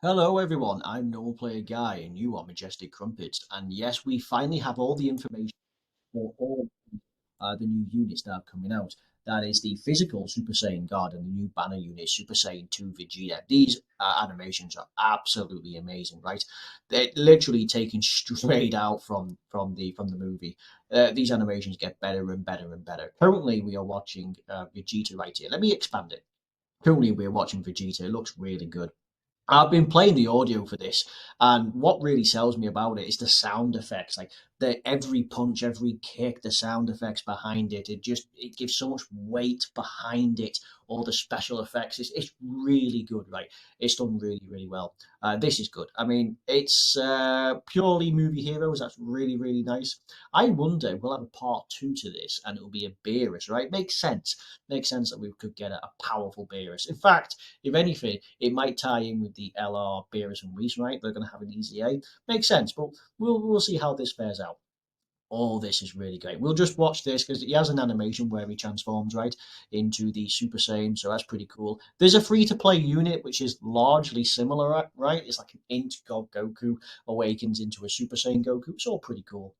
Hello everyone, I'm Normal Player Guy and you are Majestic Crumpets. And yes, we finally have all the information for all the new units that are coming out. That is the physical Super Saiyan God and the new banner unit Super Saiyan 2 Vegeta. These animations are absolutely amazing, right? They're literally taken straight out from the movie. These animations get better and better and better. Currently, we are watching Vegeta right here. Let me expand it. Currently, we're watching Vegeta. It looks really good. I've been playing the audio for this, and what really sells me about it is the sound effects. Like every punch, every kick, the sound effects behind it. It gives so much weight behind it. All the special effects. It's really good, right? It's done really well. This is good. I mean, it's purely movie heroes. That's really nice. I wonder we'll have a part two to this, and it'll be a Beerus, right? Makes sense. Makes sense that we could get a powerful Beerus. In fact, if anything, it might tie in with the LR Beerus and Reese, right? They're going to have an easy A. Makes sense, but we'll see how this fares out. Oh, this is really great. We'll just watch this because he has an animation where he transforms right into the Super Saiyan, so that's pretty cool. There's a free-to-play unit which is largely similar, right? It's like an Int God Goku awakens into a Super Saiyan Goku. It's all pretty cool.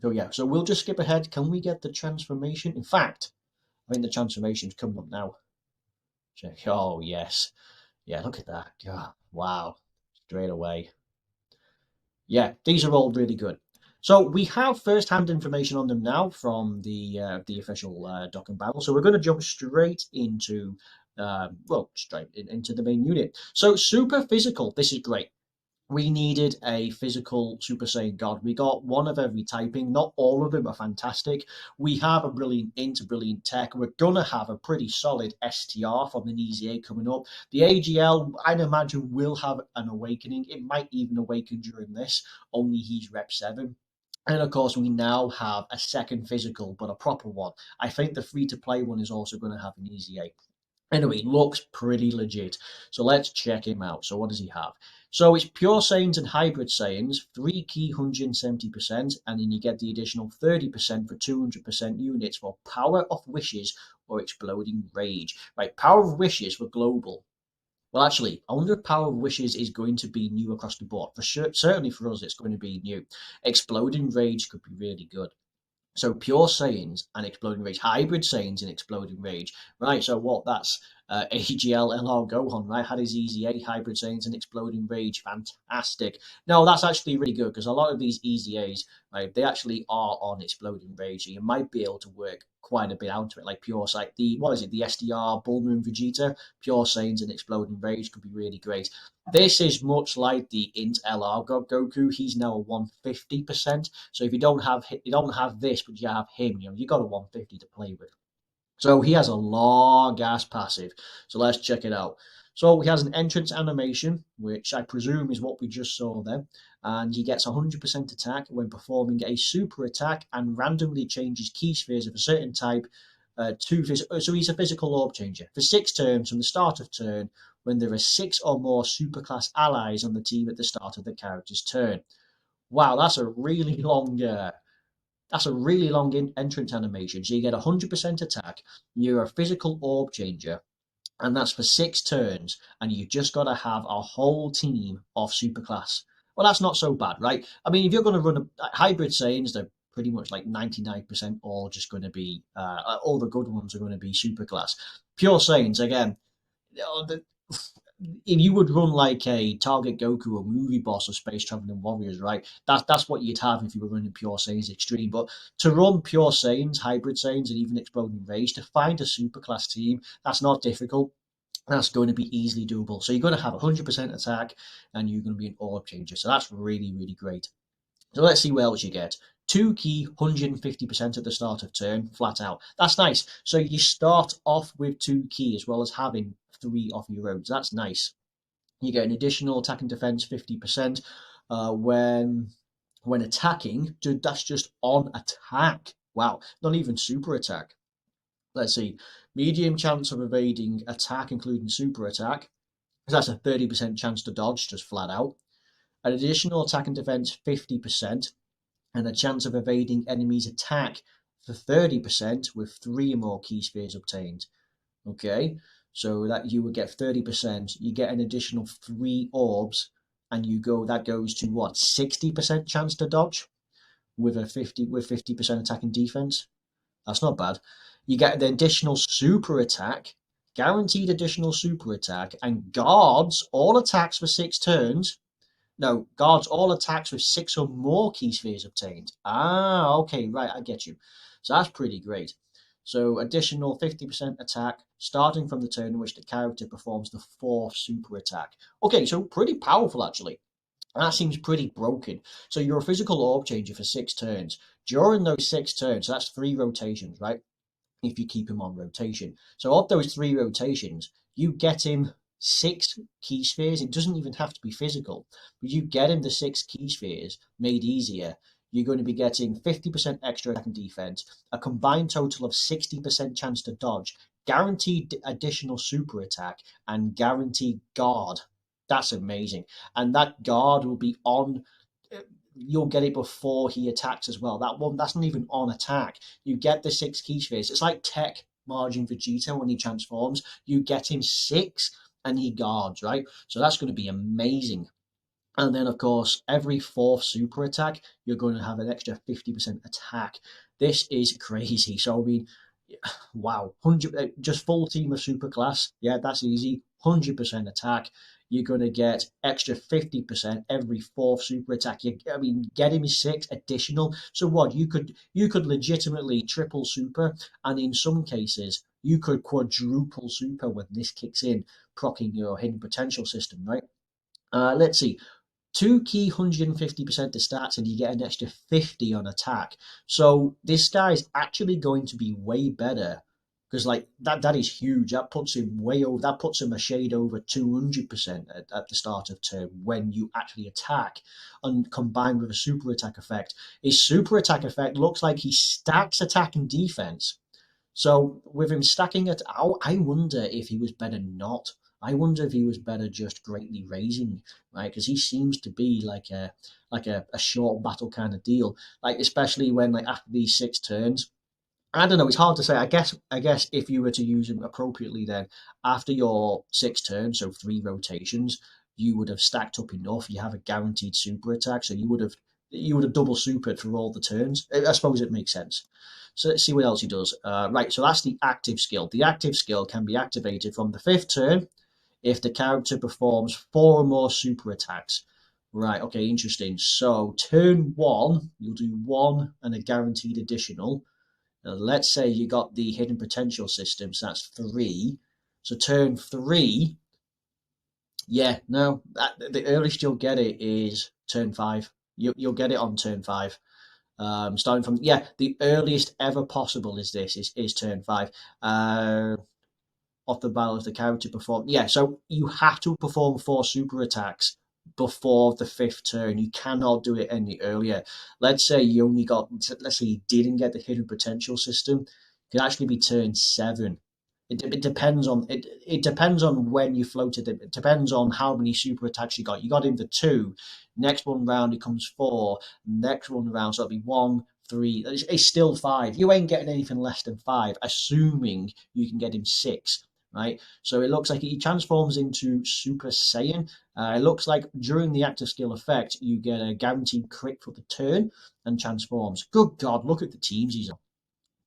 So yeah, so we'll just skip ahead. Can we get the transformation? In fact, I think the transformation's coming up now. Check. Oh yes, yeah. Look at that. God, wow. Straight away. Yeah, these are all really good. So we have first-hand information on them now from the official dock and barrel. So we're going to jump straight into into the main unit. So super physical. This is great. We needed a physical Super Saiyan God. We got one of every typing. Not all of them are fantastic. We have a brilliant int, a brilliant tech. We're gonna have a pretty solid STR from the Easy 8 coming up. The AGL, I'd imagine, will have an awakening. It might even awaken during this. Only he's Rep 7. And of course, we now have a second physical, but a proper one. I think the free to play one is also going to have an Easy 8. Anyway, looks pretty legit. So let's check him out. So what does he have? So it's pure Saiyans and hybrid Saiyans, 3 key 170%, and then you get the additional 30% for 200% units for Power of Wishes or Exploding Rage. Right, Power of Wishes for global. Well, actually, I wonder if Power of Wishes is going to be new across the board. For sure, certainly for us, it's going to be new. Exploding Rage could be really good. So pure Saiyans and Exploding Rage, hybrid Saiyans and Exploding Rage. Right, so what? That's AGL LR Gohan, right? Had his Easy A, hybrid Saiyans and Exploding Rage. Fantastic. No, that's actually really good because a lot of these Easy A's, right, they actually are on Exploding Rage. So you might be able to work quite a bit out of it. Like pure Sai, what is it, the SDR Bull Moon Vegeta, pure Saiyans and Exploding Rage could be really great. This is much like the Int LR Goku. He's now a 150%. So if you don't have this, but you have him, you got a 150 to play with. So he has a long gas passive. So let's check it out. So he has an entrance animation, which I presume is what we just saw there. And he gets 100% attack when performing a super attack and randomly changes key spheres of a certain type so he's a physical orb changer. For 6 turns from the start of turn, when there are 6 or more superclass allies on the team at the start of the character's turn. Wow, that's a really long entrance animation. So you get 100% attack. You're a physical orb changer, and that's for 6 turns. And you've just got to have a whole team of superclass. Well, that's not so bad, right? I mean, if you're going to run a hybrid Saiyans, they're pretty much like 99% all just going to be all the good ones are going to be superclass. Pure Saiyans again. If you would run like a Target Goku or Movie Boss or Space Traveling Warriors, right? That's what you'd have if you were running Pure Saiyans Extreme. But to run Pure Saiyans, Hybrid Saiyans, and even Exploding Rage, to find a superclass team, that's not difficult. That's going to be easily doable. So you're going to have 100% attack, and you're going to be an orb changer. So that's really great. So let's see what else you get. 2 key, 150% at the start of turn, flat out. That's nice. So you start off with 2 key as well as having 3 off your own. So that's nice. You get an additional attack and defense 50% when attacking. Dude, that's just on attack. Wow, not even super attack. Let's see. Medium chance of evading attack, including super attack. That's a 30% chance to dodge, just flat out. An additional attack and defense 50%, and a chance of evading enemies' attack for 30% with 3 or more key spheres obtained. Okay, So that you would get 30%, you get an additional 3 orbs, and that goes to what, 60% chance to dodge with a 50% attack and defense. That's not bad. You get the additional super attack, guaranteed additional super attack, and guards all attacks for 6 turns. No, guards all attacks with 6 or more key spheres obtained. Ah, okay, right, I get you. So that's pretty great. So additional 50% attack starting from the turn in which the character performs the 4th super attack. Okay, so pretty powerful actually. That seems pretty broken. So you're a physical orb changer for 6 turns. During those 6 turns, so that's 3 rotations, right? If you keep him on rotation. So of those 3 rotations, you get him 6 key spheres. It doesn't even have to be physical, but you get him the 6 key spheres made easier. You're going to be getting 50% extra attack and defense, a combined total of 60% chance to dodge, guaranteed additional super attack, and guaranteed guard. That's amazing. And that guard will be on, you'll get it before he attacks as well. That's not even on attack. You get the 6 key spheres. It's like Tech Margin Vegeta when he transforms. You get him 6 and he guards, right? So that's going to be amazing. And then, of course, every 4th super attack, you're going to have an extra 50% attack. This is crazy. So, I mean, wow, 100, just full team of super class. Yeah, that's easy. 100% attack. You're going to get extra 50% every 4th super attack. Get him 6 additional. So what, you could legitimately triple super, and in some cases you could quadruple super when this kicks in, proccing your hidden potential system, right? Let's see. 2 key 150% to stats, and you get an extra 50 on attack. So this guy is actually going to be way better, because like that is huge. That puts him way over. That puts him a shade over 200% at the start of turn when you actually attack, and combined with a super attack effect. His super attack effect looks like he stacks attack and defense. So with him stacking it out, I wonder if he was better not. I wonder if he was better just greatly raising, right? Because he seems to be like a short battle kind of deal. Like especially when like after these 6 turns, I don't know. It's hard to say. I guess if you were to use him appropriately, then after your 6 turns, so 3 rotations, you would have stacked up enough. You have a guaranteed super attack, so you would have double supered for all the turns. I suppose it makes sense. So let's see what else he does. Right, so that's the active skill. The active skill can be activated from the 5th turn if the character performs 4 or more super attacks. Right, okay, interesting. So turn 1, you'll do 1 and a guaranteed additional. Now, let's say you got the hidden potential system, so that's 3. So turn 3, yeah, no, the earliest you'll get it is turn 5. You'll get it on turn 5. Starting from, yeah, the earliest ever possible is turn 5. Off the battle of the character perform. Yeah, so you have to perform 4 super attacks before the 5th turn. You cannot do it any earlier. Let's say you didn't get the hidden potential system. It could actually be turn 7. It depends on it depends on when you floated it. It depends on how many super attacks you got. You got him the 2. Next one round it comes 4. Next one round, so it'll be 1, 3. It's still 5. You ain't getting anything less than 5, assuming you can get him 6. Right, so it looks like he transforms into Super Saiyan. It looks like during the active skill effect, you get a guaranteed crit for the turn and transforms. Good God, look at the teams he's on.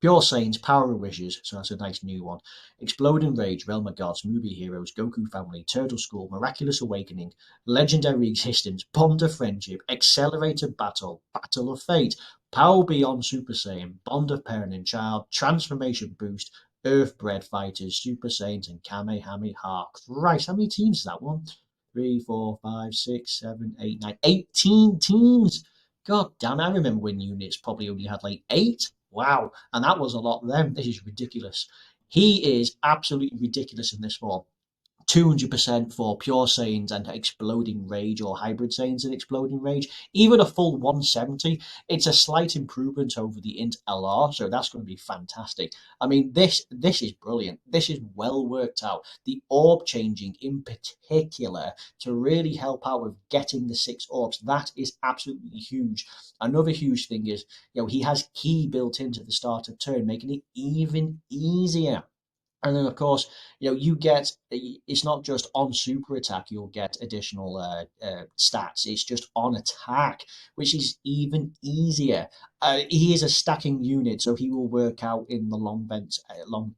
Pure Saiyans, Power of Wishes, so that's a nice new one. Exploding Rage, Realm of Gods, Movie Heroes, Goku Family, Turtle School, Miraculous Awakening, Legendary Existence, Bond of Friendship, Accelerated Battle, Battle of Fate, Power Beyond Super Saiyan, Bond of Parent and Child, Transformation Boost, Earthbred Fighters, Super Saiyans, and Kamehameha. Christ, how many teams is that one? 3, 4, 5, 6, 7, 8, 9, 18 teams! God damn, I remember when units probably only had like 8. Wow, and that was a lot then. This is ridiculous. He is absolutely ridiculous in this form. 200% for Pure Saiyans and Exploding Rage, or Hybrid Saiyans and Exploding Rage. Even a full 170, it's a slight improvement over the Int LR, so that's going to be fantastic. I mean, this is brilliant. This is well worked out. The orb changing in particular to really help out with getting the 6 orbs, that is absolutely huge. Another huge thing is, he has Ki built into the start of turn, making it even easier And then, of course, you get it's not just on super attack, you'll get additional stats. It's just on attack, which is even easier. He is a stacking unit, so he will work out in the long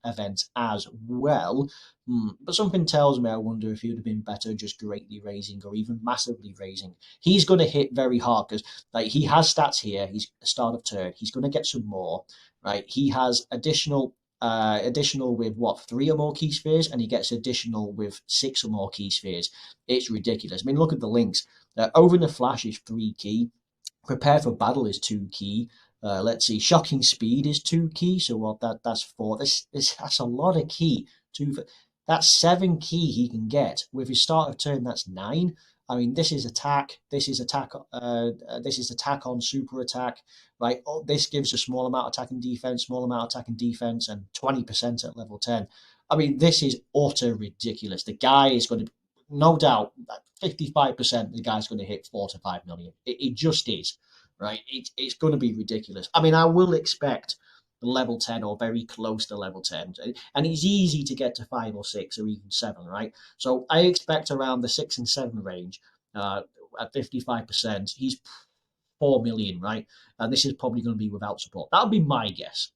events as well. But something tells me I wonder if he would have been better just greatly raising or even massively raising. He's going to hit very hard because like he has stats here. He's start of turn. He's going to get some more, right? He has additional with what, three or more key spheres, and he gets additional with six or more key spheres. It's ridiculous. I mean, look at the links. Over in the Flash is 3 key. Prepare for battle is 2 key. Let's see, shocking speed is 2 key. So what that's four. That's a lot of key. That's 7 key he can get with his start of turn. That's 9. I mean, this is attack. This is attack. This is attack on super attack, right? Oh, this gives a small amount of attack and defense, small amount of attack and defense, and 20% at level 10. I mean, this is utter ridiculous. The guy is going to, no doubt, 55%. The guy's going to hit 4 to 5 million. It just is, right? It's going to be ridiculous. I mean, I will expect level 10 or very close to level 10, and it's easy to get to 5 or 6 or even 7, right? So I expect around the 6 and 7 range. At 55%, he's 4 million, right? And this is probably going to be without support. That would be my guess.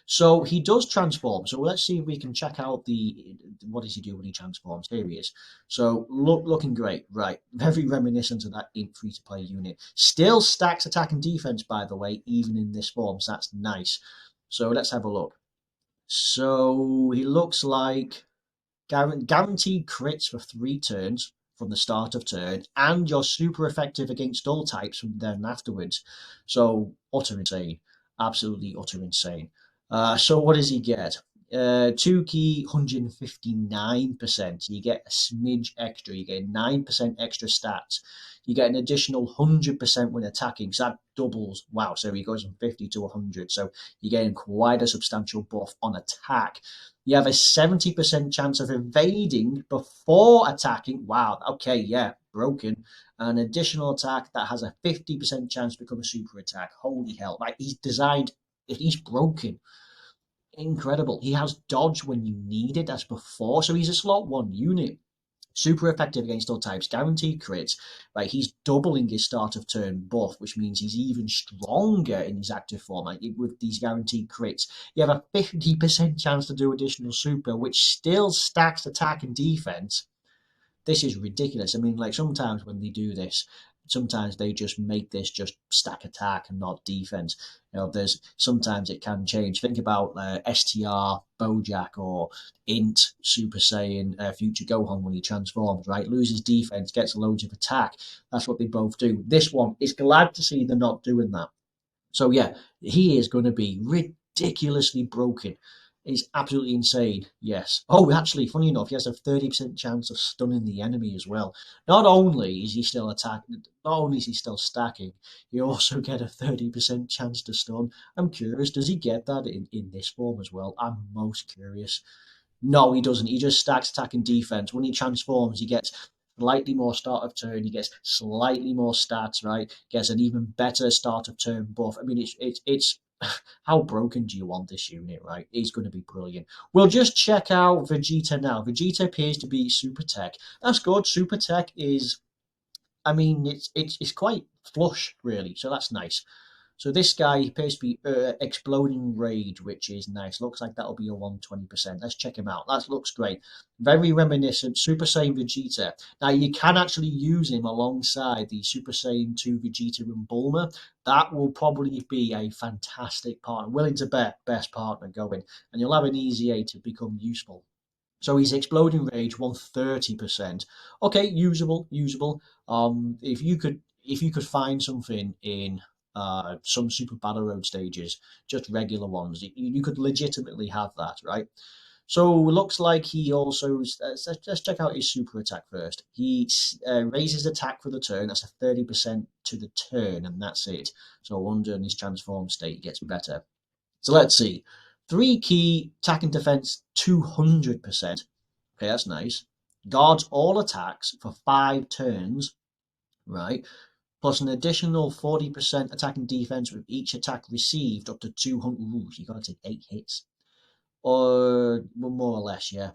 So he does transform. So let's see if we can check out what does he do when he transforms. Here he is. So looking great, right? Very reminiscent of that in free-to-play unit. Still stacks attack and defense, by the way, even in this form. So that's nice. So let's have a look. So he looks like guaranteed crits for 3 turns from the start of turn, and you're super effective against all types from then afterwards. So utter insane, absolutely utter insane. So what does he get? 2 key, 159%. You get a smidge extra. You get 9% extra stats. You get an additional 100% when attacking. So that doubles. Wow. So he goes from 50 to 100. So you're getting quite a substantial buff on attack. You have a 70% chance of evading before attacking. Wow. Okay. Yeah. Broken. An additional attack that has a 50% chance to become a super attack. Holy hell. Like he's broken. Incredible. He has dodge when you need it as before. So he's a slot 1 unit. Super effective against all types, guaranteed crits. Right, he's doubling his start of turn buff, which means he's even stronger in his active form. Like with these guaranteed crits, you have a 50% chance to do additional super, which still stacks attack and defense. This is ridiculous. I mean, like sometimes when they do this, sometimes they just make this just stack attack and not defense. There's sometimes it can change. Think about STR Bojack or Int Super Saiyan Future Gohan when he transforms, right? Loses defense, gets loads of attack. That's what they both do. This one is glad to see they're not doing that. So yeah, he is going to be ridiculously broken. He's absolutely insane. Yes. Oh, actually, funny enough, he has a 30% chance of stunning the enemy as well. Not only is he still attacking, not only is he still stacking, you also get a 30% chance to stun. I'm curious, does he get that in this form as well? I'm most curious. No, he doesn't. He just stacks attack and defense. When he transforms, he gets slightly more start of turn. He gets slightly more stats, right? Gets an even better start of turn buff. I mean, it's how broken do you want this unit, right? He's going to be brilliant. We'll just check out Vegeta now. Vegeta appears to be super tech. That's good. Super tech is, I mean, it's quite flush, really. So that's nice. So this guy appears to be exploding rage, which is nice. Looks like that'll be a 120%. Let's check him out. That looks great. Very reminiscent. Super Saiyan Vegeta. Now you can actually use him alongside the Super Saiyan 2 Vegeta and Bulma. That will probably be a fantastic partner. Willing to bet best partner going. And you'll have an easy A to become useful. So he's exploding rage 130%. Okay, usable. If you could find something in some super battle road stages, just regular ones, you could legitimately have that, right? So looks like he also let's check out his super attack first. He raises attack for the turn. That's a 30% to the turn, and that's it. So I wonder in his transform state gets better. So let's see. 3 key attack and defense 200%. Okay, that's nice. Guards all attacks for 5 turns, right? Plus an additional 40% attack and defense with each attack received up to 200. Ooh, you gotta take 8 hits. or well, more or less, yeah.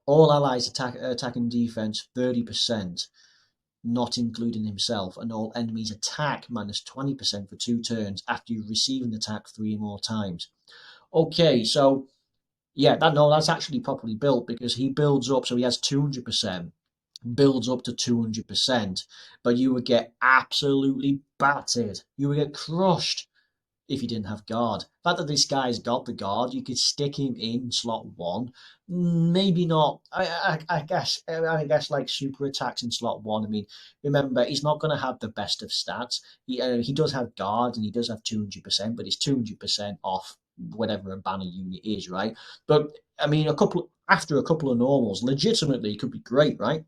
All allies attack and defense 30%, not including himself, and all enemies attack minus 20% for 2 turns after you receive an attack 3 more times. Okay, so yeah, that's actually properly built because he builds up, so he has 200%, builds up to 200%, but you would get absolutely battered. You would get crushed if you didn't have guard. The fact that this guy's got the guard, you could stick him in slot one. Maybe not. I guess like super attacks in slot one. I mean, remember he's not going to have the best of stats. He does have guard and he does have 200%, but it's 200% off whatever a banner unit is, right? But I mean, after a couple of normals, legitimately, it could be great, right?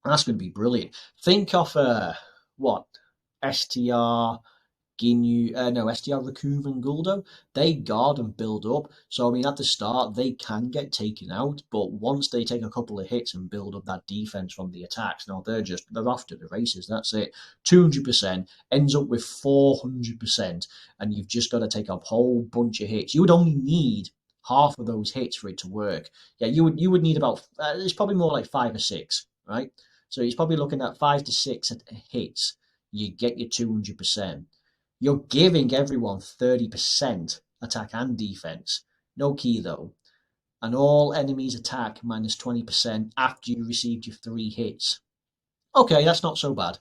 That's going to be brilliant. Think of what STR no, SDR Rakuv and Guldo, they guard and build up. So, I mean, at the start, they can get taken out, but once they take a couple of hits and build up that defense from the attacks, now they're off to the races. That's it. 200% ends up with 400%, and you've just got to take a whole bunch of hits. You would only need half of those hits for it to work. Yeah, you would need about, it's probably more like 5 or 6, right? So he's probably looking at 5 to 6 hits. You get your 200%. You're giving everyone 30% attack and defense. No key though. And all enemies attack minus 20% after you received your 3 hits. Okay, that's not so bad.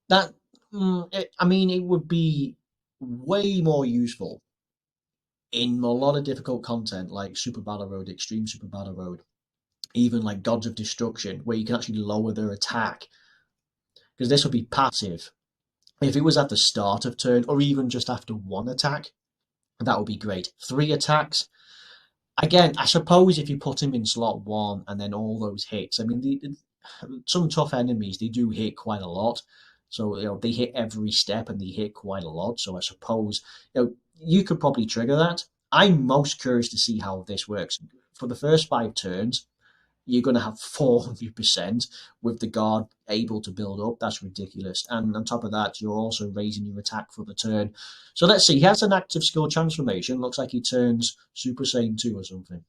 That, I mean, it would be way more useful in a lot of difficult content like Super Battle Road, Extreme Super Battle Road, even like Gods of Destruction, where you can actually lower their attack. Because this would be passive. If it was at the start of turn, or even just after one attack, that would be great. 3 attacks. Again, I suppose if you put him in slot one and then all those hits, I mean, some tough enemies, they do hit quite a lot. So, they hit every step and they hit quite a lot. So I suppose, you could probably trigger that. I'm most curious to see how this works. For the first 5 turns, you're going to have 400% with the guard able to build up. That's ridiculous. And on top of that, you're also raising your attack for the turn. So let's see. He has an active skill transformation. Looks like he turns Super Saiyan 2 or something.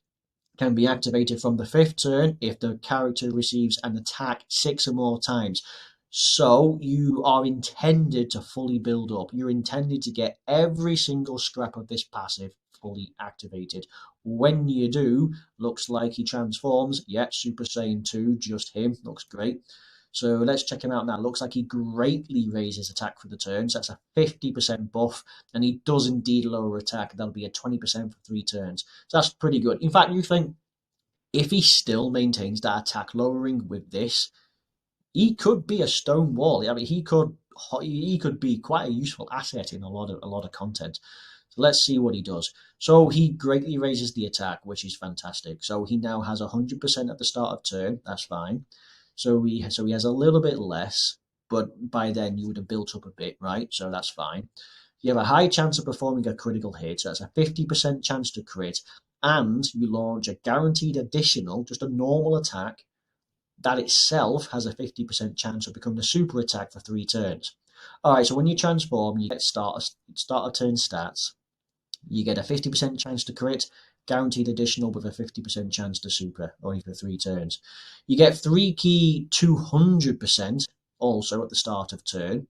Can be activated from the 5th turn if the character receives an attack 6 or more times. So you are intended to fully build up. You're intended to get every single scrap of this passive fully activated. When you do, looks like he transforms. Yeah, Super Saiyan 2, just him. Looks great. So let's check him out now. Looks like he greatly raises attack for the turn. So that's a 50% buff. And he does indeed lower attack. That'll be a 20% for 3 turns. So that's pretty good. In fact, you think if he still maintains that attack lowering with this, he could be a stone wall. I mean, he could be quite a useful asset in a lot of content. So let's see what he does. So he greatly raises the attack, which is fantastic. So he now has 100% at the start of turn. That's fine. So he has a little bit less, but by then you would have built up a bit, right? So that's fine. You have a high chance of performing a critical hit. So that's a 50% chance to crit, and you launch a guaranteed additional, just a normal attack. That itself has a 50% chance of becoming a super attack for 3 turns. Alright, so when you transform, you get start of turn stats. You get a 50% chance to crit, guaranteed additional with a 50% chance to super, only for 3 turns. You get 3 key 200% also at the start of turn.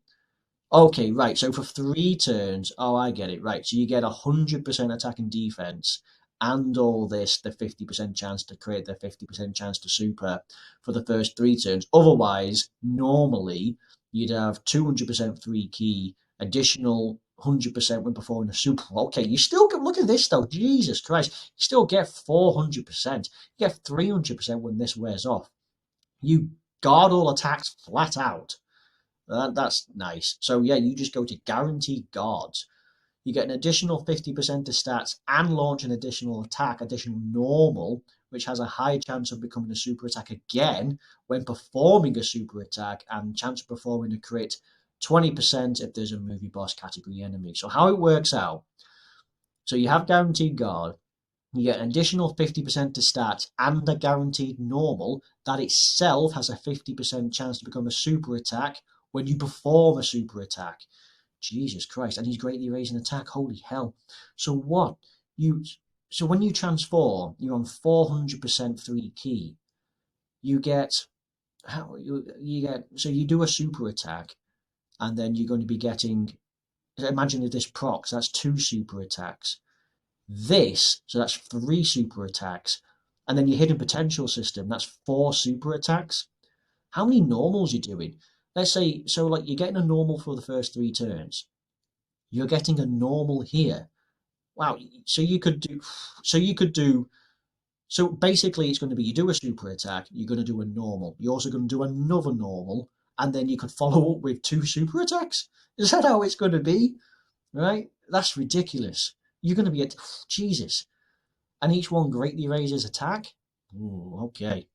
Okay, right, so for 3 turns, oh, I get it, right, so you get 100% attack and defense, and all this, the 50% chance to crit, the 50% chance to super for the first 3 turns. Otherwise, normally, you'd have 200% 3 key, additional 100% when performing a super. Okay, you still get, look at this though, Jesus Christ, you still get 400%. You get 300% when this wears off. You guard all attacks flat out. That's nice. So yeah, you just go to guaranteed guards. You get an additional 50% to stats and launch an additional attack, additional normal, which has a high chance of becoming a super attack again when performing a super attack, and chance of performing a crit 20% if there's a movie boss category enemy. So how it works out, so you have guaranteed guard, you get an additional 50% to stats and a guaranteed normal. That itself has a 50% chance to become a super attack when you perform a super attack. Jesus Christ, and he's greatly raising attack. Holy hell. So what? So when you transform, you're on 400% free key. You get how you get so you do a super attack, and then you're going to be getting. Imagine if this procs, that's two super attacks. This, so that's three super attacks, and then your hidden potential system, that's four super attacks. How many normals you doing? Let's say so, like you're getting a normal for the first three turns. You're getting a normal here. Wow. So you could do. So you could do. So basically, it's going to be you do a super attack, you're going to do a normal, you're also going to do another normal, and then you could follow up with two super attacks. Is that how it's going to be? Right? That's ridiculous. You're going to be at Jesus, and each one greatly raises attack. Ooh, okay.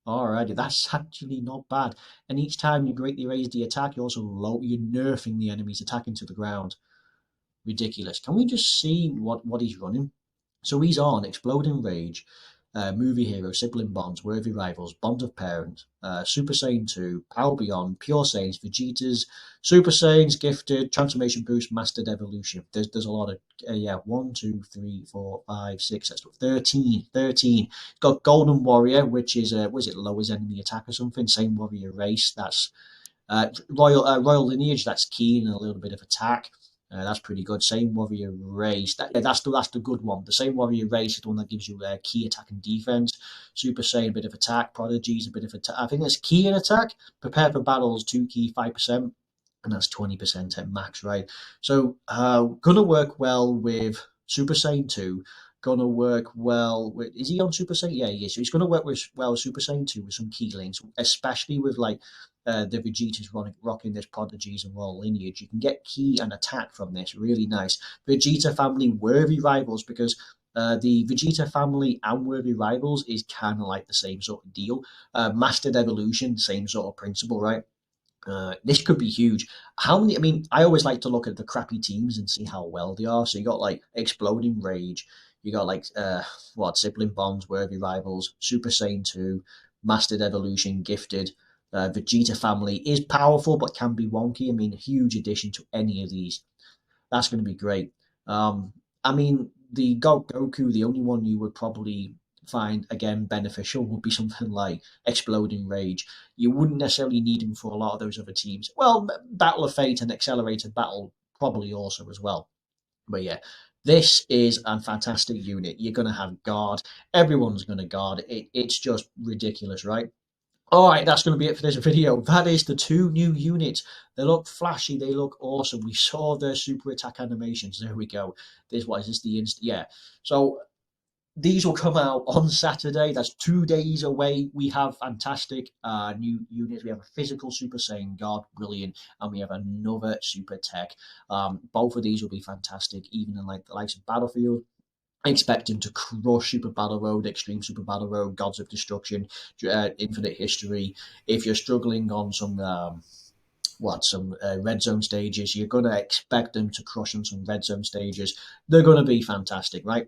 Alrighty, that's actually not bad. And each time you greatly raise the attack, you're nerfing the enemy's attack into the ground. Ridiculous. Can we just see what he's running? So he's on Exploding Rage, Movie Hero, Sibling Bonds, Worthy Rivals, Bond of Parents, Super Saiyan 2, Power Beyond, Pure Saiyans, Vegeta's, Super Saiyans, Gifted, Transformation Boost, Mastered Evolution. There's a lot of, yeah, 1, 2, 3, 4, 5, 6, that's 13. 13. Got Golden Warrior, which is, was it lowers enemy attack or something? Same Warrior Race, that's Royal Lineage, that's key and a little bit of attack. That's pretty good. Same Warrior Race. That's the good one. The same Warrior Race is the one that gives you key attack and defense. Super Saiyan, a bit of attack. Prodigies, a bit of attack. I think that's key and attack. Prepare for battles, 2 key, 5%. And that's 20% at max, right? So, gonna work well with Super Saiyan 2. Gonna work well with. Is he on Super Saiyan? Yeah, he is. So he's gonna work with Super Saiyan 2 with some key links, especially with like the Vegeta's rocking this Prodigies and Royal Lineage. You can get key and attack from this. Really nice. Vegeta family worthy rivals because the Vegeta family and worthy rivals is kind of like the same sort of deal. Mastered evolution, same sort of principle, right? This could be huge. How many? I mean, I always like to look at the crappy teams and see how well they are. So you got like Exploding Rage, you got like Sibling Bonds, Worthy Rivals, Super Saiyan 2, Mastered Evolution, Gifted. Vegeta family is powerful but can be wonky. I mean, a huge addition to any of these. That's going to be great. I mean, the Goku, the only one you would probably find again beneficial would be something like Exploding Rage. You wouldn't necessarily need him for a lot of those other teams. Well, Battle of Fate and Accelerated Battle probably also as well. But yeah, this is a fantastic unit. You're going to have guard. Everyone's going to guard. It's just ridiculous, right? All right, that's going to be it for this video. That is the two new units. They look flashy. They look awesome. We saw their super attack animations. There we go. What is this? The inst? Yeah. So these will come out on Saturday. That's 2 days away. We have fantastic new units. We have a physical Super Saiyan God, brilliant, and we have another Super Tech. Both of these will be fantastic, even in like the likes of Battlefield. I expect him to crush Super Battle Road, Extreme Super Battle Road, Gods of Destruction, Infinite History. If you're struggling on some red zone stages, you're going to expect them to crush on some red zone stages. They're going to be fantastic, right?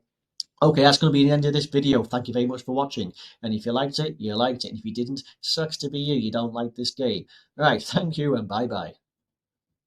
Okay, that's going to be the end of this video. Thank you very much for watching. And if you liked it, you liked it. And if you didn't, sucks to be you. You don't like this game. All right, thank you and bye-bye.